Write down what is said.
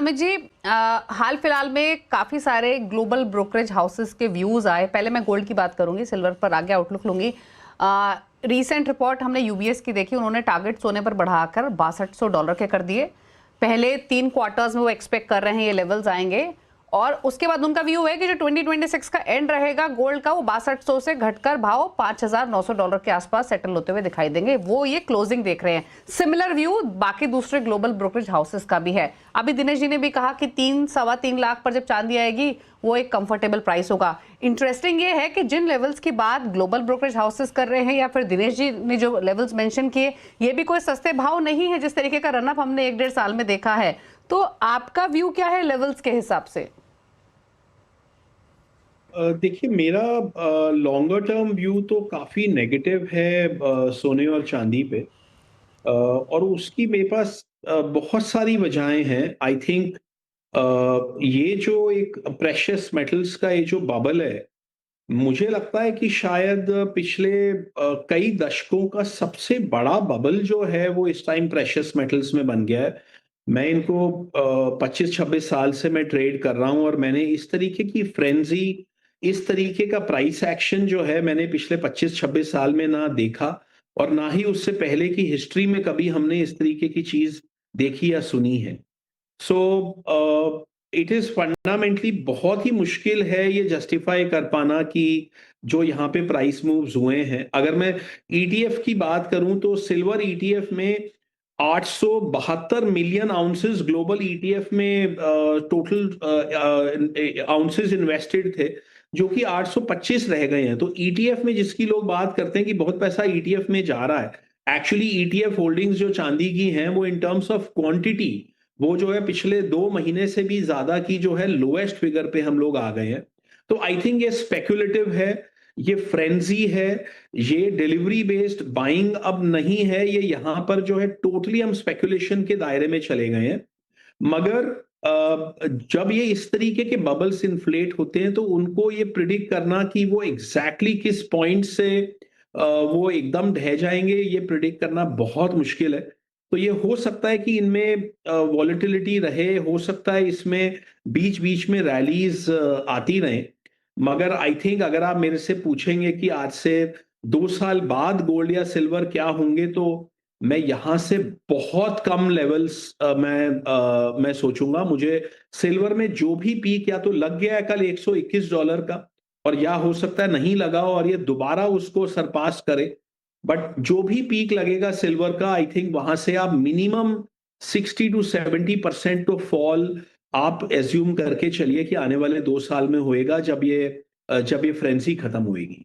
अमित जी, हाल फिलहाल में काफी सारे ग्लोबल ब्रोकरेज हाउसेस के व्यूज आए। पहले मैं गोल्ड की बात करूंगी, सिल्वर पर आगे आउटलुक लूंगी। रीसेंट रिपोर्ट हमने यूबीएस की देखी, उन्होंने टारगेट सोने पर बढ़ाकर $6200 के कर दिए। पहले 3 क्वार्टर्स में वो एक्सपेक्ट कर रहे हैं ये लेवल्स आएंगे, और उसके बाद उनका व्यू है कि जो 2026 का एंड रहेगा गोल्ड का, वो 6200 से घटकर भाव $5900 के आसपास सेटल होते हुए दिखाई देंगे। वो ये क्लोजिंग देख रहे हैं। सिमिलर व्यू बाकी दूसरे ग्लोबल ब्रोकरेज हाउसेस का भी है। अभी दिनेश जी ने भी कहा कि 3-3.25 लाख पर जब चांदी आएगी वो एक कंफर्टेबल प्राइस होगा। इंटरेस्टिंग ये है कि जिन लेवल्स की बात ग्लोबल ब्रोकरेज हाउसेस कर रहे हैं या फिर दिनेश जी ने जो लेवल्स मेंशन किए, ये भी कोई सस्ते भाव नहीं है। जिस तरीके का रनअप हमने 1-1.5 साल में देखा है, तो आपका व्यू क्या है लेवल्स के हिसाब से? देखिए, मेरा लॉन्गर टर्म व्यू तो काफी नेगेटिव है सोने और चांदी पे। और उसकी मेरे पास बहुत सारी वजहें हैं। आई थिंक ये जो एक प्रेशियस मेटल्स का ये जो बबल है, मुझे लगता है कि शायद पिछले कई दशकों का सबसे बड़ा बबल जो है वो इस टाइम प्रेशियस मेटल्स में बन गया है। मैं इनको 25-26 साल से मैं ट्रेड कर रहा हूं, और मैंने इस तरीके की फ्रेंजी, इस तरीके का प्राइस एक्शन जो है मैंने पिछले 25-26 साल में ना देखा, और ना ही उससे पहले की हिस्ट्री में कभी हमने इस तरीके की चीज देखी या सुनी है। सो इट इज फंडामेंटली बहुत ही मुश्किल है ये जस्टिफाई कर पाना कि जो यहाँ पे प्राइस मूव्स हुए हैं। अगर मैं ईटीएफ की बात करूं तो सिल्वर ईटीएफ में 872 मिलियन आउंसेस ग्लोबल ईटीएफ में टोटल आउंसेस इन्वेस्टेड थे, जो कि 825 रह गए हैं। तो ईटीएफ में जिसकी लोग बात करते हैं कि बहुत पैसा ईटीएफ में जा रहा है, एक्चुअली ईटीएफ होल्डिंग्स जो चांदी की हैं वो इन टर्म्स ऑफ क्वांटिटी, वो जो है पिछले 2 महीने से भी ज्यादा की जो है लोएस्ट फिगर पे हम लोग आ गए हैं। तो आई थिंक ये स्पेकुलेटिव है, ये फ्रेंजी है, ये डिलीवरी बेस्ड बाइंग अब नहीं है। ये यहां पर जो है टोटली हम स्पेकुलेशन के दायरे में चले गए हैं। मगर जब ये इस तरीके के बबल्स इन्फ्लेट होते हैं तो उनको ये प्रिडिक्ट करना कि वो एग्जैक्टली किस पॉइंट से वो एकदम ढह जाएंगे, ये प्रिडिक्ट करना बहुत मुश्किल है। तो ये हो सकता है कि इनमें वॉलेटिलिटी रहे, हो सकता है इसमें बीच बीच में रैलीज आती रहें। मगर आई थिंक अगर आप मेरे से पूछेंगे कि आज से 2 साल बाद गोल्ड या सिल्वर क्या होंगे, तो मैं यहां से बहुत कम लेवल्स मैं सोचूंगा। मुझे सिल्वर में जो भी पीक या तो लग गया है कल $121 का, और या हो सकता है नहीं लगा हो और ये दोबारा उसको सरपास करे। बट जो भी पीक लगेगा सिल्वर का, आई थिंक वहां से आप मिनिमम 60-70% तो फॉल आप एज्यूम करके चलिए कि आने वाले 2 साल में होएगा, जब ये फ्रेंसी खत्म होएगी।